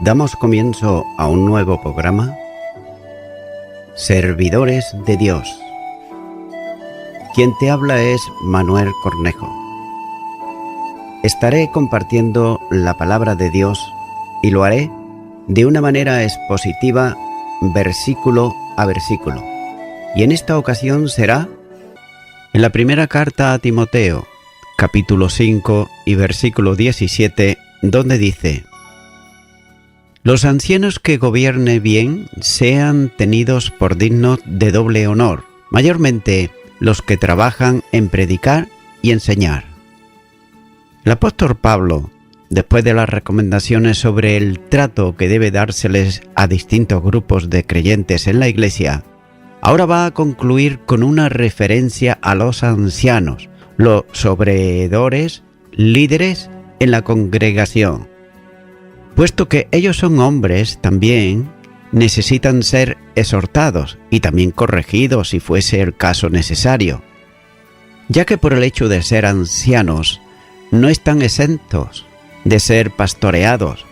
Damos comienzo a un nuevo programa, Servidores de Dios. Quien te habla es Manuel Cornejo. Estaré compartiendo la palabra de Dios y lo haré de una manera expositiva, versículo a versículo. Y en esta ocasión será en la primera carta a Timoteo, capítulo 5 y versículo 17, donde dice: Los ancianos que gobierne bien sean tenidos por dignos de doble honor, mayormente los que trabajan en predicar y enseñar. El apóstol Pablo, después de las recomendaciones sobre el trato que debe dárseles a distintos grupos de creyentes en la Iglesia, ahora va a concluir con una referencia a los ancianos, los sobreedores, líderes en la congregación. Puesto que ellos son hombres, también necesitan ser exhortados y también corregidos si fuese el caso necesario, ya que por el hecho de ser ancianos no están exentos de ser pastoreados.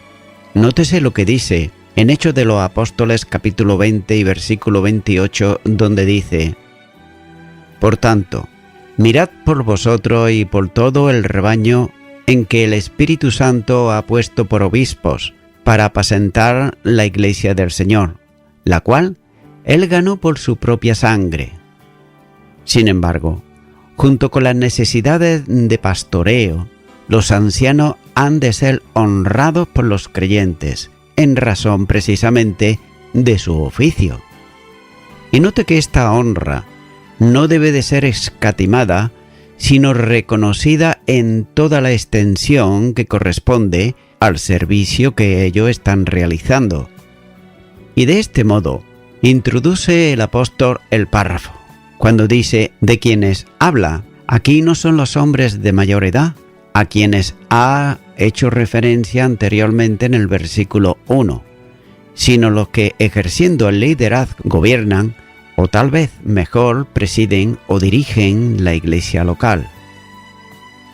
Nótese lo que dice en Hechos de los Apóstoles capítulo 20 y versículo 28, donde dice: Por tanto, mirad por vosotros y por todo el rebaño en que el Espíritu Santo ha puesto por obispos, para apacentar la iglesia del Señor, la cual Él ganó por su propia sangre. Sin embargo, junto con las necesidades de pastoreo, los ancianos han de ser honrados por los creyentes, en razón precisamente de su oficio. Y note que esta honra no debe de ser escatimada, sino reconocida en toda la extensión que corresponde al servicio que ellos están realizando. Y de este modo, introduce el apóstol el párrafo, cuando dice de quienes habla. Aquí no son los hombres de mayor edad, a quienes ha hecho referencia anteriormente en el versículo 1, sino los que ejerciendo el liderazgo gobiernan, o tal vez mejor presiden o dirigen la iglesia local.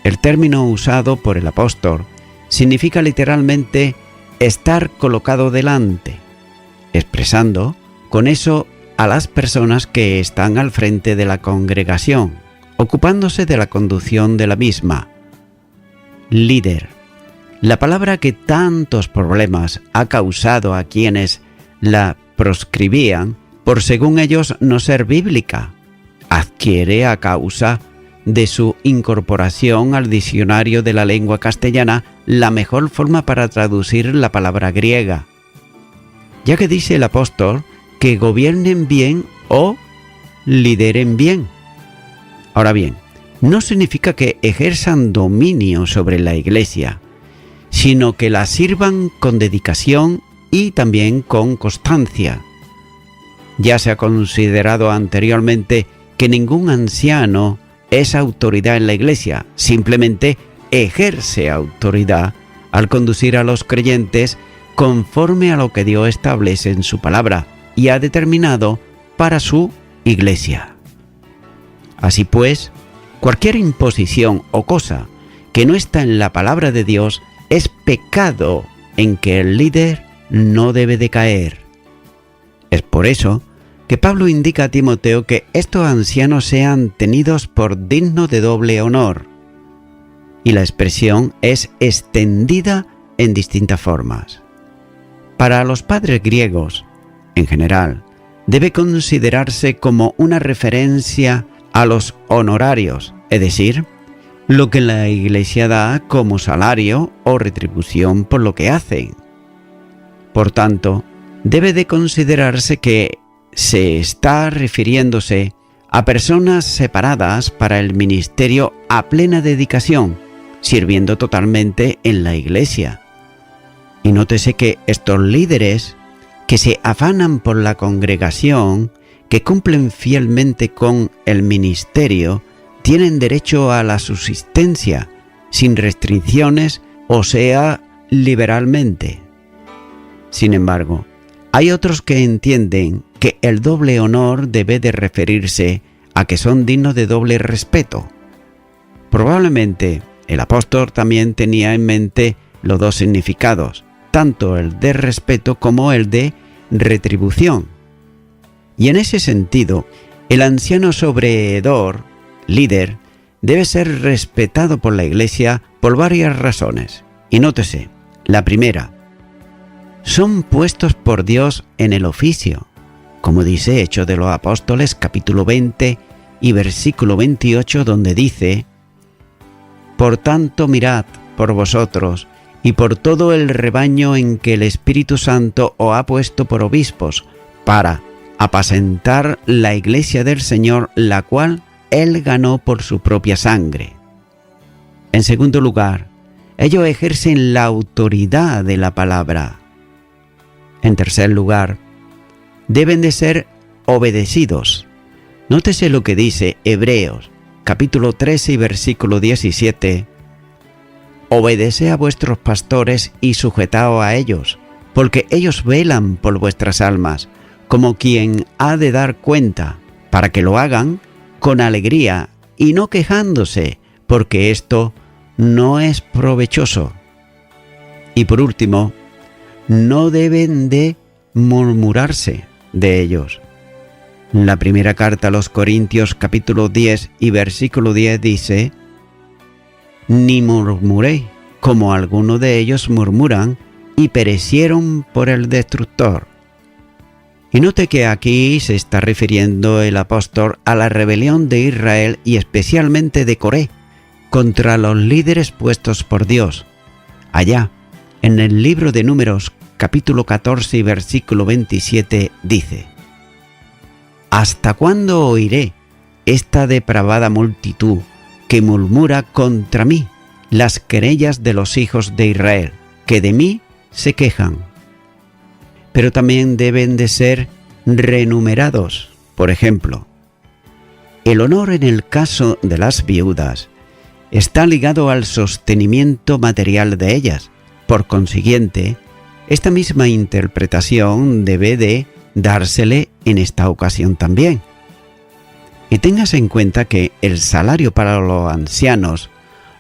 El término usado por el apóstol significa literalmente estar colocado delante, expresando con eso a las personas que están al frente de la congregación, ocupándose de la conducción de la misma. Líder, la palabra que tantos problemas ha causado a quienes la proscribían, por según ellos no ser bíblica, adquiere a causa de su incorporación al diccionario de la lengua castellana la mejor forma para traducir la palabra griega, ya que dice el apóstol que gobiernen bien o lideren bien. Ahora bien, no significa que ejerzan dominio sobre la iglesia, sino que la sirvan con dedicación y también con constancia. Ya se ha considerado anteriormente que ningún anciano es autoridad en la iglesia, simplemente ejerce autoridad al conducir a los creyentes conforme a lo que Dios establece en su palabra y ha determinado para su iglesia. Así pues, cualquier imposición o cosa que no está en la palabra de Dios es pecado en que el líder no debe de caer. Es por eso que Pablo indica a Timoteo que estos ancianos sean tenidos por dignos de doble honor, y la expresión es extendida en distintas formas. Para los padres griegos, en general, debe considerarse como una referencia a los honorarios, es decir, lo que la iglesia da como salario o retribución por lo que hacen. Por tanto, debe de considerarse que se está refiriéndose a personas separadas para el ministerio a plena dedicación, sirviendo totalmente en la iglesia. Y nótese que estos líderes que se afanan por la congregación, que cumplen fielmente con el ministerio, tienen derecho a la subsistencia, sin restricciones, o sea, liberalmente. Sin embargo, hay otros que entienden que el doble honor debe de referirse a que son dignos de doble respeto. Probablemente el apóstol también tenía en mente los dos significados, tanto el de respeto como el de retribución. Y en ese sentido, el anciano sobreedor, líder, debe ser respetado por la Iglesia por varias razones. Y nótese, la primera, son puestos por Dios en el oficio, como dice Hechos de los Apóstoles capítulo 20 y versículo 28, donde dice: «Por tanto mirad por vosotros y por todo el rebaño en que el Espíritu Santo os ha puesto por obispos, para apacentar la iglesia del Señor, la cual Él ganó por su propia sangre». En segundo lugar, ellos ejercen la autoridad de la palabra. En tercer lugar, deben de ser obedecidos. Nótese lo que dice Hebreos, capítulo 13 y versículo 17. «Obedeced a vuestros pastores y sujetaos a ellos, porque ellos velan por vuestras almas, como quien ha de dar cuenta, para que lo hagan con alegría y no quejándose, porque esto no es provechoso». Y por último, no deben de murmurarse de ellos. La primera carta a los Corintios capítulo 10 y versículo 10 dice: «Ni murmuréis, como algunos de ellos murmuran, y perecieron por el destructor». Y note que aquí se está refiriendo el apóstol a la rebelión de Israel y especialmente de Coré contra los líderes puestos por Dios. Allá, en el libro de Números, capítulo 14 y versículo 27, dice: «¿Hasta cuándo oiré esta depravada multitud que murmura contra mí las querellas de los hijos de Israel, que de mí se quejan?» Pero también deben de ser renumerados. Por ejemplo, el honor en el caso de las viudas está ligado al sostenimiento material de ellas. Por consiguiente, esta misma interpretación debe de dársele en esta ocasión también. Y téngase en cuenta que el salario para los ancianos,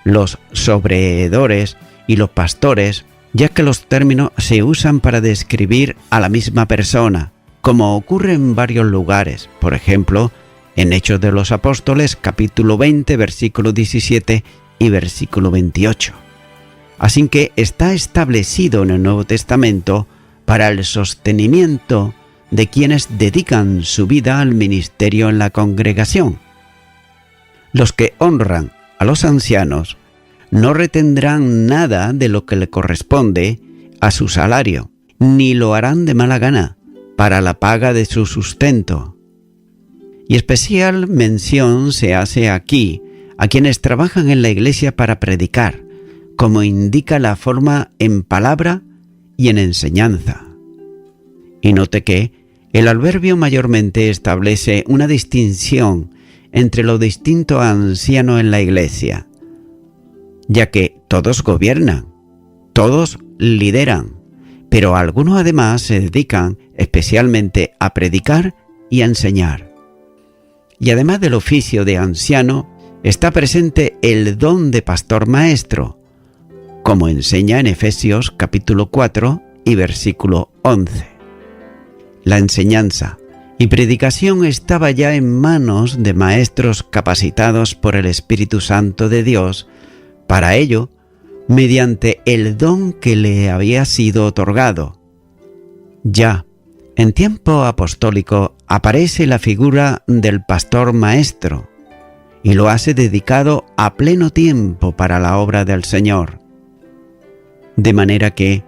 los sobreedores y los pastores, ya que los términos se usan para describir a la misma persona, como ocurre en varios lugares, por ejemplo, en Hechos de los Apóstoles, capítulo 20, versículo 17 y versículo 28. Así que está establecido en el Nuevo Testamento para el sostenimiento de quienes dedican su vida al ministerio en la congregación. Los que honran a los ancianos no retendrán nada de lo que le corresponde a su salario, ni lo harán de mala gana para la paga de su sustento. Y especial mención se hace aquí a quienes trabajan en la iglesia para predicar, como indica la forma en palabra y en enseñanza. Y note que el adverbio mayormente establece una distinción entre lo distinto a anciano en la iglesia, ya que todos gobiernan, todos lideran, pero algunos además se dedican especialmente a predicar y a enseñar. Y además del oficio de anciano, está presente el don de pastor maestro, como enseña en Efesios capítulo 4 y versículo 11. La enseñanza y predicación estaba ya en manos de maestros capacitados por el Espíritu Santo de Dios, para ello, mediante el don que le había sido otorgado. Ya en tiempo apostólico aparece la figura del pastor maestro, y lo hace dedicado a pleno tiempo para la obra del Señor. De manera que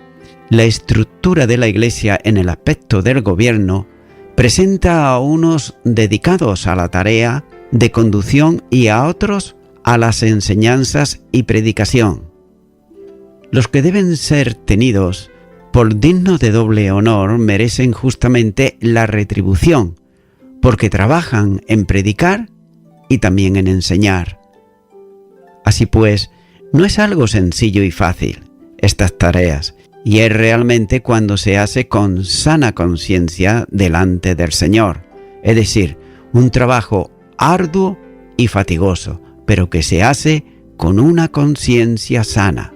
la estructura de la Iglesia en el aspecto del gobierno presenta a unos dedicados a la tarea de conducción y a otros a las enseñanzas y predicación. Los que deben ser tenidos por dignos de doble honor merecen justamente la retribución, porque trabajan en predicar y también en enseñar. Así pues, no es algo sencillo y fácil estas tareas, y es realmente cuando se hace con sana conciencia delante del Señor, es decir, un trabajo arduo y fatigoso, pero que se hace con una conciencia sana.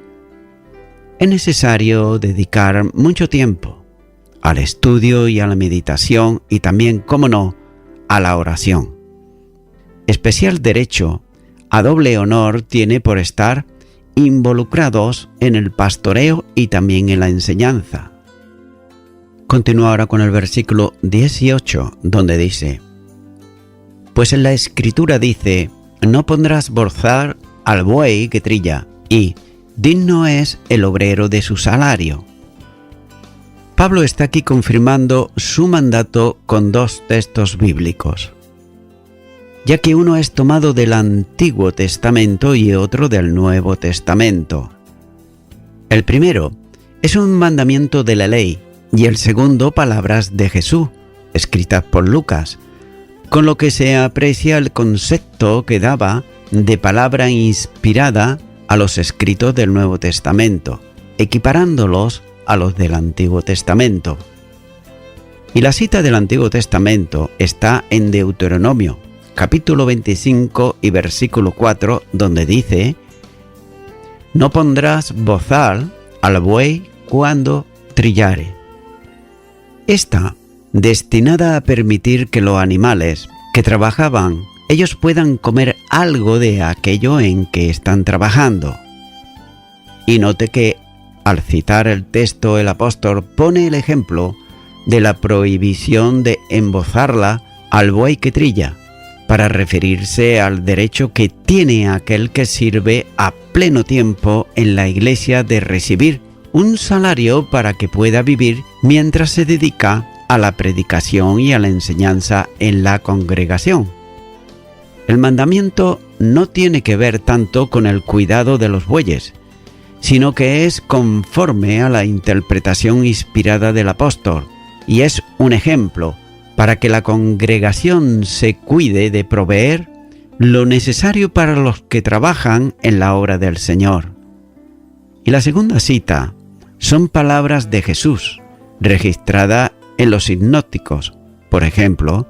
es necesario dedicar mucho tiempo al estudio y a la meditación y también, cómo no, a la oración. Especial derecho a doble honor tiene por estar involucrados en el pastoreo y también en la enseñanza. Continúa ahora con el versículo 18, donde dice: Pues en la Escritura dice, no pondrás bozal al buey que trilla, y digno es el obrero de su salario. Pablo está aquí confirmando su mandato con dos textos bíblicos, ya que uno es tomado del Antiguo Testamento y otro del Nuevo Testamento. El primero es un mandamiento de la ley y el segundo palabras de Jesús, escritas por Lucas, con lo que se aprecia el concepto que daba de palabra inspirada a los escritos del Nuevo Testamento, equiparándolos a los del Antiguo Testamento. Y la cita del Antiguo Testamento está en Deuteronomio, capítulo 25 y versículo 4, donde dice: No pondrás bozal al buey cuando trillare. Está destinada a permitir que los animales que trabajaban, ellos puedan comer algo de aquello en que están trabajando. Y note que al citar el texto, el apóstol pone el ejemplo de la prohibición de embozarla al buey que trilla, para referirse al derecho que tiene aquel que sirve a pleno tiempo en la iglesia de recibir un salario para que pueda vivir mientras se dedica a la predicación y a la enseñanza en la congregación. El mandamiento no tiene que ver tanto con el cuidado de los bueyes, sino que es conforme a la interpretación inspirada del apóstol, y es un ejemplo para que la congregación se cuide de proveer lo necesario para los que trabajan en la obra del Señor. Y la segunda cita son palabras de Jesús, registradas en los sinópticos, por ejemplo,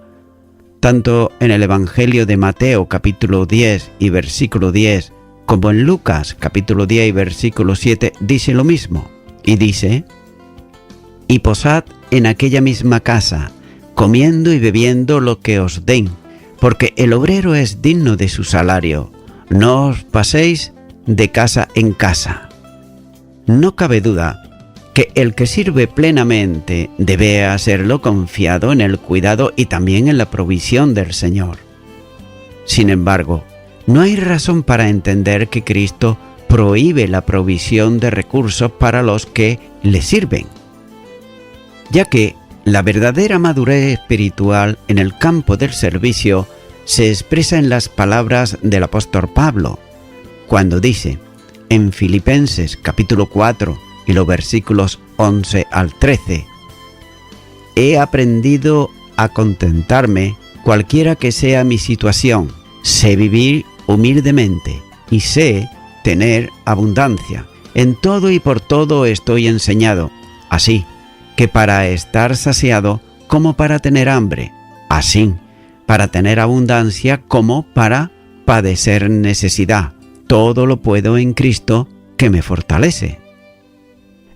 tanto en el Evangelio de Mateo capítulo 10 y versículo 10, como en Lucas capítulo 10 y versículo 7, dice lo mismo, y dice: Y posad en aquella misma casa, comiendo y bebiendo lo que os den, porque el obrero es digno de su salario. No os paséis de casa en casa. No cabe duda que el que sirve plenamente debe hacerlo confiado en el cuidado y también en la provisión del Señor. Sin embargo, no hay razón para entender que Cristo prohíbe la provisión de recursos para los que le sirven, ya que la verdadera madurez espiritual en el campo del servicio se expresa en las palabras del apóstol Pablo, cuando dice en Filipenses capítulo 4 y los versículos 11 al 13: He aprendido a contentarme cualquiera que sea mi situación, sé vivir humildemente y sé tener abundancia. En todo y por todo estoy enseñado, así que para estar saciado como para tener hambre, así para tener abundancia como para padecer necesidad. Todo lo puedo en Cristo que me fortalece.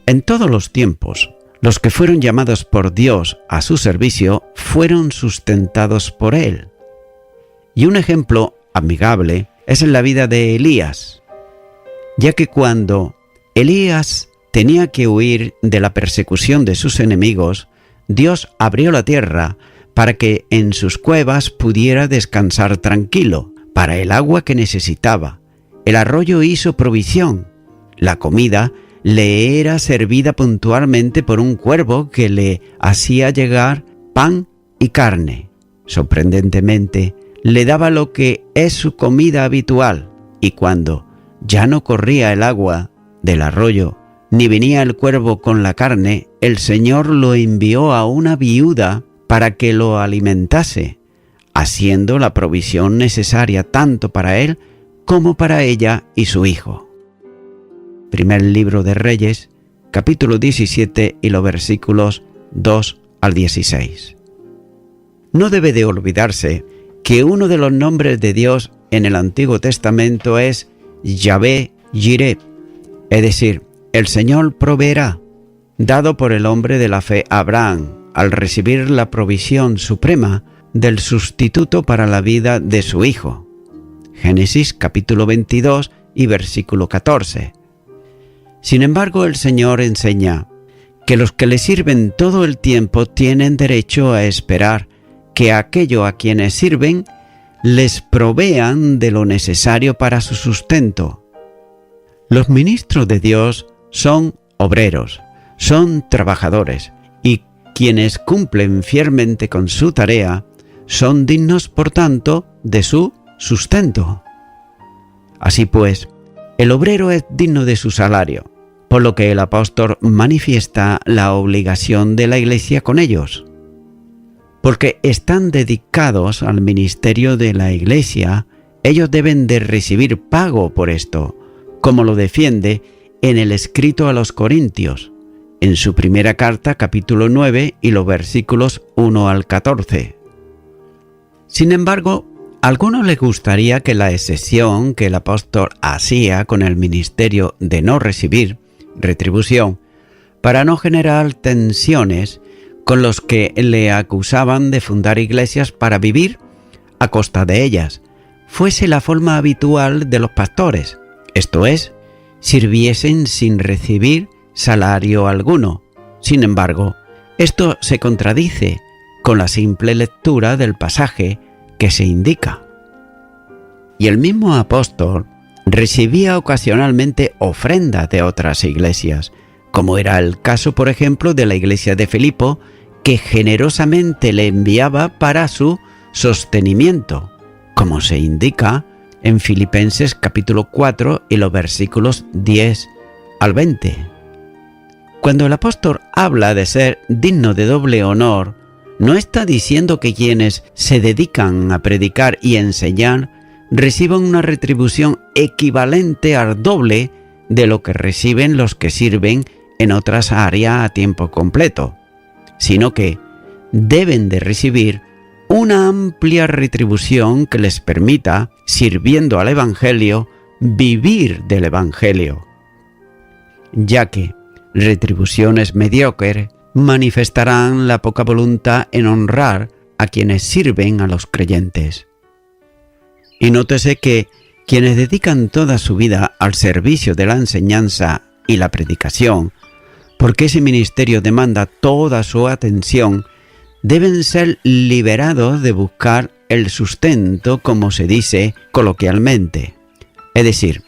En todos los tiempos, los que fueron llamados por Dios a su servicio fueron sustentados por Él. Y un ejemplo amigable es en la vida de Elías, ya que cuando Elías tenía que huir de la persecución de sus enemigos, Dios abrió la tierra para que en sus cuevas pudiera descansar tranquilo, para el agua que necesitaba. El arroyo hizo provisión. La comida le era servida puntualmente por un cuervo que le hacía llegar pan y carne. Sorprendentemente, le daba lo que es su comida habitual, y cuando ya no corría el agua del arroyo, ni venía el cuervo con la carne, el Señor lo envió a una viuda para que lo alimentase, haciendo la provisión necesaria tanto para él como para ella y su hijo. Primer libro de Reyes, capítulo 17 y los versículos 2 al 16. No debe de olvidarse que uno de los nombres de Dios en el Antiguo Testamento es Yahvé Jireh, es decir, el Señor proveerá, dado por el hombre de la fe Abraham, al recibir la provisión suprema del sustituto para la vida de su hijo. Génesis capítulo 22 y versículo 14. Sin embargo, el Señor enseña que los que le sirven todo el tiempo tienen derecho a esperar que aquello a quienes sirven les provean de lo necesario para su sustento. Los ministros de Dios son obreros, son trabajadores, y quienes cumplen fielmente con su tarea son dignos, por tanto, de su sustento. Así pues, el obrero es digno de su salario, por lo que el apóstol manifiesta la obligación de la Iglesia con ellos. Porque están dedicados al ministerio de la Iglesia, ellos deben de recibir pago por esto, como lo defiende en el escrito a los Corintios, en su primera carta, capítulo 9 y los versículos 1 al 14. Sin embargo, a algunos les gustaría que la excepción que el apóstol hacía con el ministerio de no recibir retribución, para no generar tensiones con los que le acusaban de fundar iglesias para vivir a costa de ellas, fuese la forma habitual de los pastores, esto es, sirviesen sin recibir salario alguno. Sin embargo, esto se contradice con la simple lectura del pasaje que se indica. Y el mismo apóstol recibía ocasionalmente ofrendas de otras iglesias, como era el caso, por ejemplo, de la iglesia de Filipo, que generosamente le enviaba para su sostenimiento, como se indica en Filipenses capítulo 4 y los versículos 10 al 20. Cuando el apóstol habla de ser digno de doble honor, no está diciendo que quienes se dedican a predicar y enseñar reciban una retribución equivalente al doble de lo que reciben los que sirven en otras áreas a tiempo completo, sino que deben de recibir una amplia retribución que les permita, sirviendo al Evangelio, vivir del Evangelio, ya que retribuciones mediocres manifestarán la poca voluntad en honrar a quienes sirven a los creyentes. Y nótese que quienes dedican toda su vida al servicio de la enseñanza y la predicación, porque ese ministerio demanda toda su atención, deben ser liberados de buscar el sustento, como se dice coloquialmente. Es decir,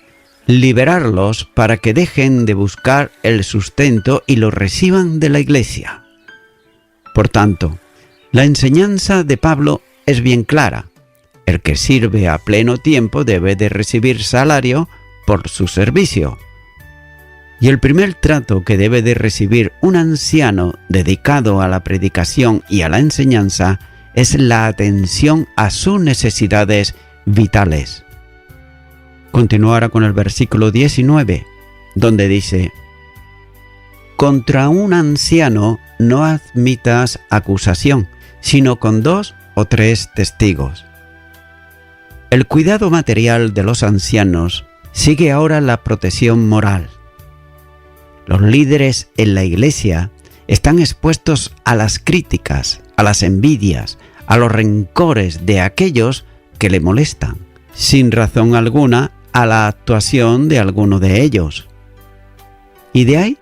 liberarlos para que dejen de buscar el sustento y lo reciban de la Iglesia. Por tanto, la enseñanza de Pablo es bien clara. El que sirve a pleno tiempo debe de recibir salario por su servicio. Y el primer trato que debe de recibir un anciano dedicado a la predicación y a la enseñanza es la atención a sus necesidades vitales. Continuará con el versículo 19, donde dice: contra un anciano no admitas acusación, sino con 2 o 3 testigos. El cuidado material de los ancianos sigue ahora la protección moral. Los líderes en la Iglesia están expuestos a las críticas, a las envidias, a los rencores de aquellos que le molestan, sin razón alguna, a la actuación de alguno de ellos. Y de ahí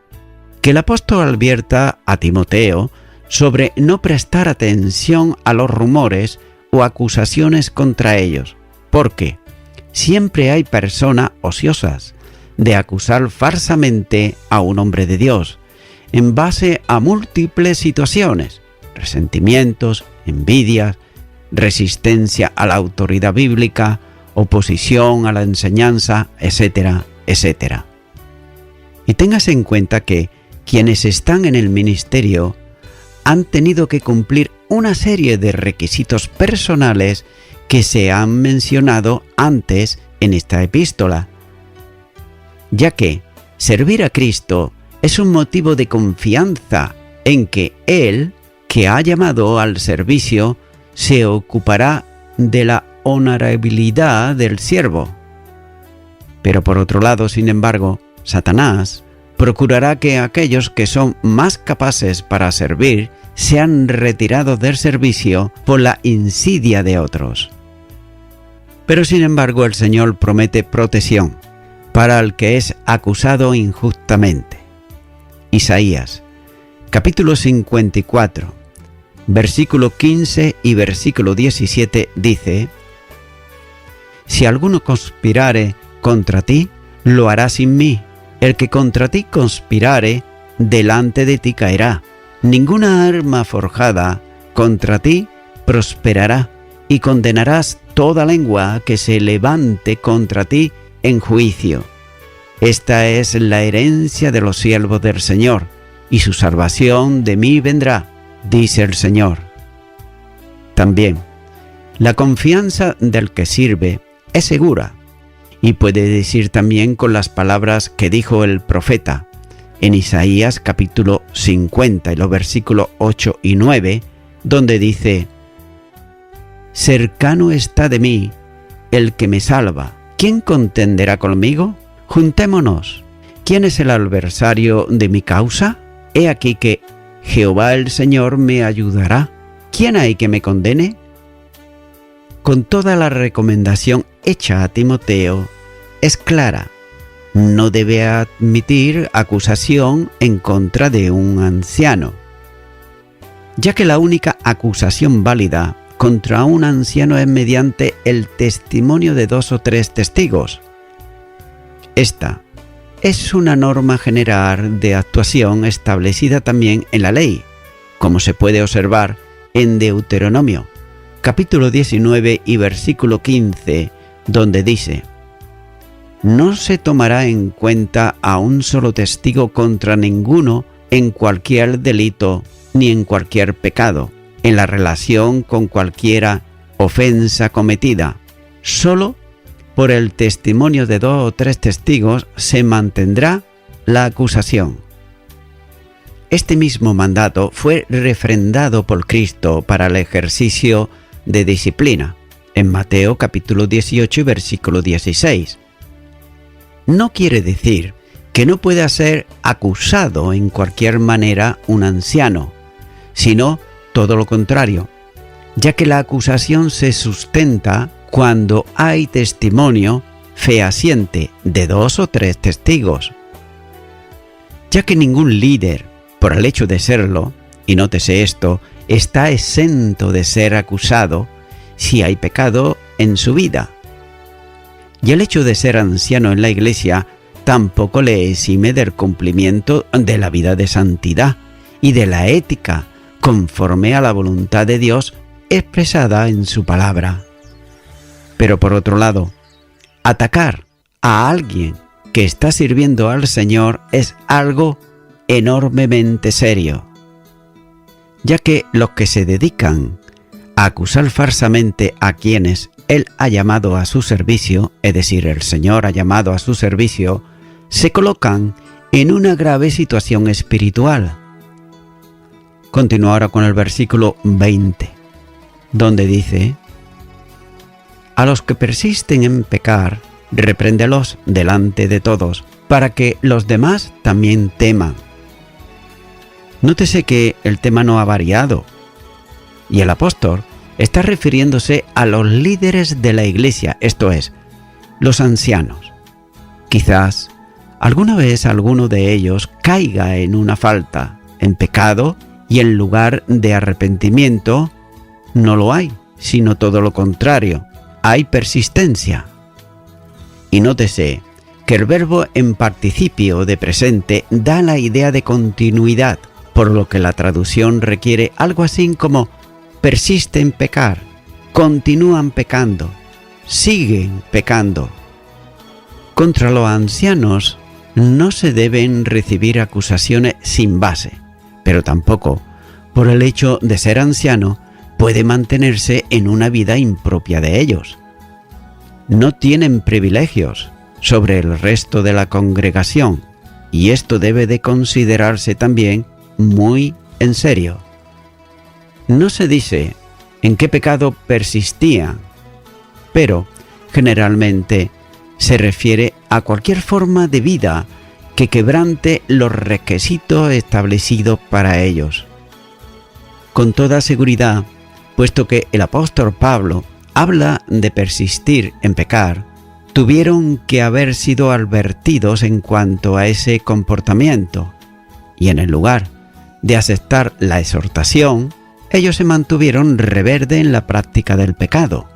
que el apóstol advierta a Timoteo sobre no prestar atención a los rumores o acusaciones contra ellos, porque siempre hay personas ociosas de acusar falsamente a un hombre de Dios, en base a múltiples situaciones, resentimientos, envidias, resistencia a la autoridad bíblica, oposición a la enseñanza, etcétera, etcétera. Y téngase en cuenta que quienes están en el ministerio han tenido que cumplir una serie de requisitos personales que se han mencionado antes en esta epístola, ya que servir a Cristo es un motivo de confianza en que Él, que ha llamado al servicio, se ocupará de la honorabilidad del siervo. Pero por otro lado, sin embargo, Satanás procurará que aquellos que son más capaces para servir sean retirados del servicio por la insidia de otros. Pero sin embargo el Señor promete protección para el que es acusado injustamente. Isaías, capítulo 54, versículo 15 y versículo 17 dice: Si alguno conspirare contra ti, lo hará sin mí. El que contra ti conspirare, delante de ti caerá. Ninguna arma forjada contra ti prosperará, y condenarás toda lengua que se levante contra ti en juicio. Esta es la herencia de los siervos del Señor, y su salvación de mí vendrá, dice el Señor. También, la confianza del que sirve es segura, y puede decir también con las palabras que dijo el profeta en Isaías capítulo 50 y los versículos 8 y 9, donde dice: Cercano está de mí el que me salva. ¿Quién contenderá conmigo? Juntémonos. ¿Quién es el adversario de mi causa? He aquí que Jehová el Señor me ayudará. ¿Quién hay que me condene? Con toda la recomendación hecha a Timoteo es clara. No debe admitir acusación en contra de un anciano, ya que la única acusación válida contra un anciano es mediante el testimonio de 2 o 3 testigos. Esta es una norma general de actuación establecida también en la ley, como se puede observar en Deuteronomio, capítulo 19 y versículo 15, donde dice: No se tomará en cuenta a un solo testigo contra ninguno en cualquier delito ni en cualquier pecado, en la relación con cualquiera ofensa cometida. Solo por el testimonio de 2 o 3 testigos se mantendrá la acusación. Este mismo mandato fue refrendado por Cristo para el ejercicio de disciplina, en Mateo capítulo 18 y versículo 16. No quiere decir que no pueda ser acusado en cualquier manera un anciano, sino todo lo contrario, ya que la acusación se sustenta cuando hay testimonio fehaciente de 2 o 3 testigos. Ya que ningún líder, por el hecho de serlo, y nótese esto, está exento de ser acusado si hay pecado en su vida. Y el hecho de ser anciano en la Iglesia tampoco le exime del cumplimiento de la vida de santidad y de la ética conforme a la voluntad de Dios expresada en su palabra. Pero por otro lado, atacar a alguien que está sirviendo al Señor es algo enormemente serio, ya que los que se dedican a acusar falsamente a quienes Él ha llamado a su servicio, es decir, el Señor ha llamado a su servicio, se colocan en una grave situación espiritual. Continúo ahora con el versículo 20, donde dice: A los que persisten en pecar, repréndelos delante de todos, para que los demás también teman. Nótese que el tema no ha variado, y el apóstol está refiriéndose a los líderes de la Iglesia, esto es, los ancianos. Quizás alguna vez alguno de ellos caiga en una falta, en pecado, y en lugar de arrepentimiento no lo hay, sino todo lo contrario, hay persistencia. Y nótese que el verbo en participio de presente da la idea de continuidad, por lo que la traducción requiere algo así como persiste en pecar, continúan pecando, siguen pecando. Contra los ancianos no se deben recibir acusaciones sin base, pero tampoco, por el hecho de ser anciano, puede mantenerse en una vida impropia de ellos. No tienen privilegios sobre el resto de la congregación, y esto debe de considerarse también muy en serio. No se dice en qué pecado persistían, pero generalmente se refiere a cualquier forma de vida que quebrante los requisitos establecidos para ellos. Con toda seguridad, puesto que el apóstol Pablo habla de persistir en pecar, tuvieron que haber sido advertidos en cuanto a ese comportamiento, y en el lugar de aceptar la exhortación, ellos se mantuvieron rebelde en la práctica del pecado.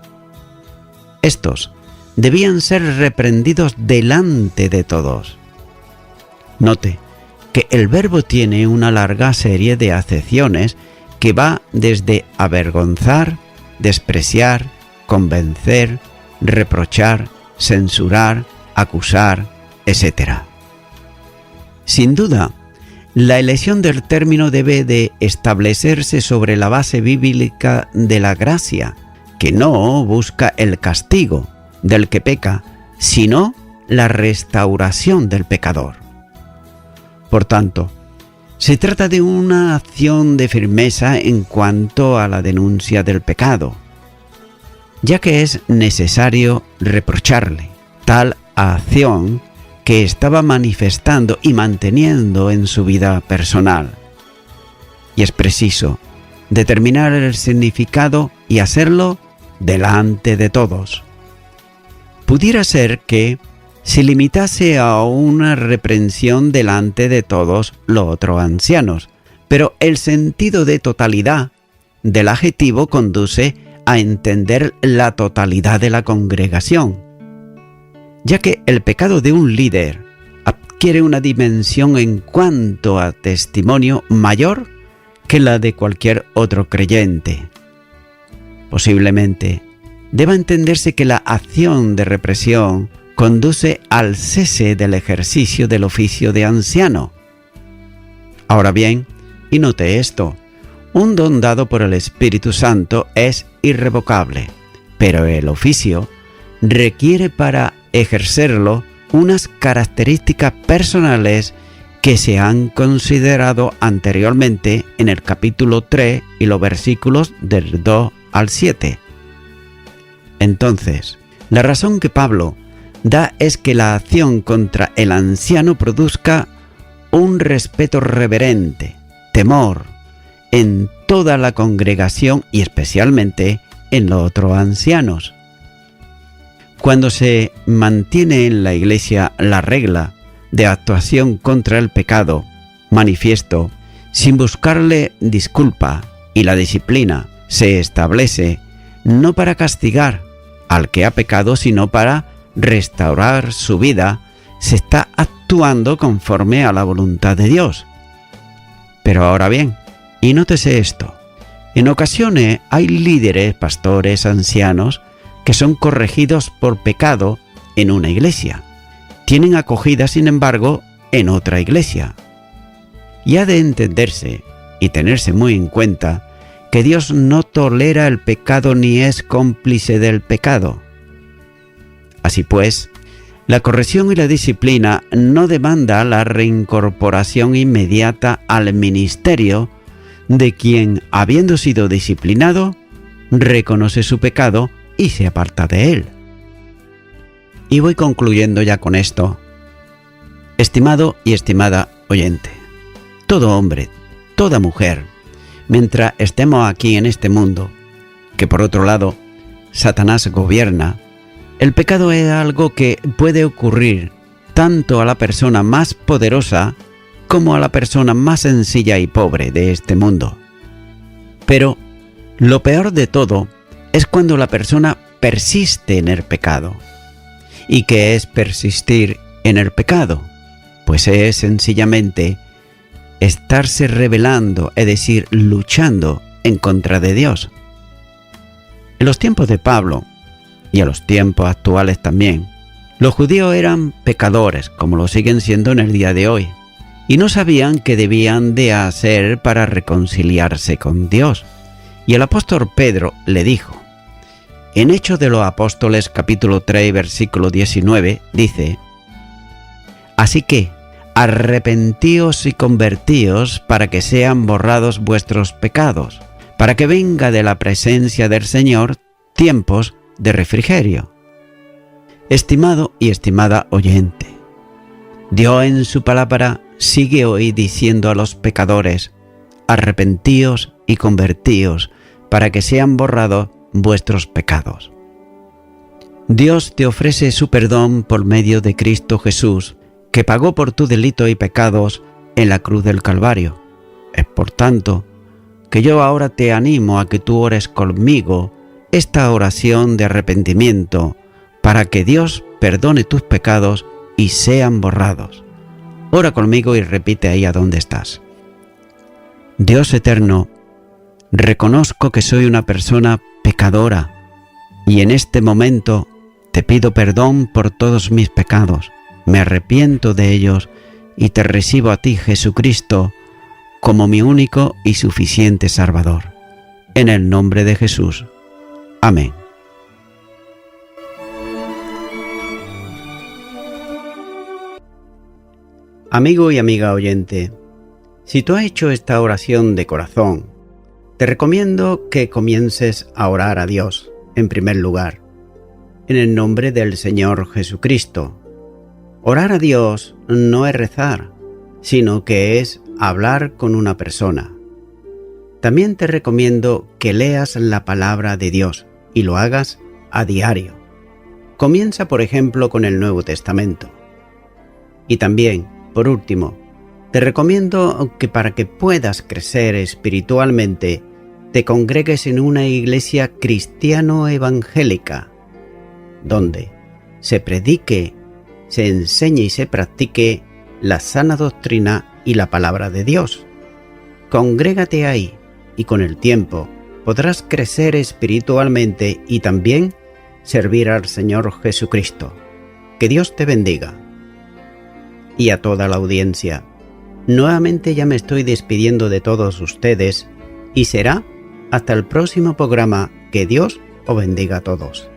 Estos debían ser reprendidos delante de todos. Note que el verbo tiene una larga serie de acepciones que va desde avergonzar, despreciar, convencer, reprochar, censurar, acusar, etc. Sin duda, la elección del término debe de establecerse sobre la base bíblica de la gracia, que no busca el castigo del que peca, sino la restauración del pecador. Por tanto, se trata de una acción de firmeza en cuanto a la denuncia del pecado, ya que es necesario reprocharle tal acción que estaba manifestando y manteniendo en su vida personal. Y es preciso determinar el significado y hacerlo delante de todos. Pudiera ser que se limitase a una reprensión delante de todos los otros ancianos, pero el sentido de totalidad del adjetivo conduce a entender la totalidad de la congregación, ya que el pecado de un líder adquiere una dimensión en cuanto a testimonio mayor que la de cualquier otro creyente. Posiblemente deba entenderse que la acción de represión conduce al cese del ejercicio del oficio de anciano. Ahora bien, y note esto, un don dado por el Espíritu Santo es irrevocable, pero el oficio requiere para ejercerlo unas características personales que se han considerado anteriormente en el capítulo 3 y los versículos del 2 al 7. Entonces, la razón que Pablo da es que la acción contra el anciano produzca un respeto reverente, temor, en toda la congregación y especialmente en los otros ancianos. Cuando se mantiene en la iglesia la regla de actuación contra el pecado manifiesto, sin buscarle disculpa, y la disciplina se establece no para castigar al que ha pecado, sino para restaurar su vida, se está actuando conforme a la voluntad de Dios. Pero ahora bien, y nótese esto, en ocasiones hay líderes, pastores, ancianos, que son corregidos por pecado en una iglesia. Tienen acogida, sin embargo, en otra iglesia. Y ha de entenderse y tenerse muy en cuenta que Dios no tolera el pecado ni es cómplice del pecado. Así pues, la corrección y la disciplina no demanda la reincorporación inmediata al ministerio de quien, habiendo sido disciplinado, reconoce su pecado y se aparta de él. Y voy concluyendo ya con esto. Estimado y estimada oyente, todo hombre, toda mujer, mientras estemos aquí en este mundo, que por otro lado, Satanás gobierna, el pecado es algo que puede ocurrir tanto a la persona más poderosa como a la persona más sencilla y pobre de este mundo. Pero lo peor de todo es cuando la persona persiste en el pecado. ¿Y qué es persistir en el pecado? Pues es sencillamente estarse rebelando, es decir, luchando en contra de Dios. En los tiempos de Pablo, y a los tiempos actuales también, los judíos eran pecadores, como lo siguen siendo en el día de hoy, y no sabían qué debían de hacer para reconciliarse con Dios. Y el apóstol Pedro le dijo, en Hechos de los Apóstoles capítulo 3 versículo 19, dice, así que arrepentíos y convertíos para que sean borrados vuestros pecados, para que venga de la presencia del Señor tiempos de refrigerio. Estimado y estimada oyente, Dios en su palabra sigue hoy diciendo a los pecadores: arrepentíos y convertíos, para que sean borrados vuestros pecados. Dios te ofrece su perdón por medio de Cristo Jesús, que pagó por tu delito y pecados en la cruz del Calvario. Es por tanto que yo ahora te animo a que tú ores conmigo esta oración de arrepentimiento, para que Dios perdone tus pecados y sean borrados. Ora conmigo y repite ahí a donde estás. Dios eterno, reconozco que soy una persona pecadora y en este momento te pido perdón por todos mis pecados. Me arrepiento de ellos y te recibo a ti, Jesucristo, como mi único y suficiente Salvador. En el nombre de Jesús. Amén. Amigo y amiga oyente, si tú has hecho esta oración de corazón, te recomiendo que comiences a orar a Dios, en primer lugar, en el nombre del Señor Jesucristo. Orar a Dios no es rezar, sino que es hablar con una persona. También te recomiendo que leas la palabra de Dios y lo hagas a diario. Comienza, por ejemplo, con el Nuevo Testamento. Y también, por último, te recomiendo que para que puedas crecer espiritualmente, te congregues en una iglesia cristiano-evangélica, donde se predique, se enseñe y se practique la sana doctrina y la palabra de Dios. Congrégate ahí y con el tiempo podrás crecer espiritualmente y también servir al Señor Jesucristo. Que Dios te bendiga. Y a toda la audiencia, nuevamente ya me estoy despidiendo de todos ustedes y será hasta el próximo programa. Que Dios os bendiga a todos.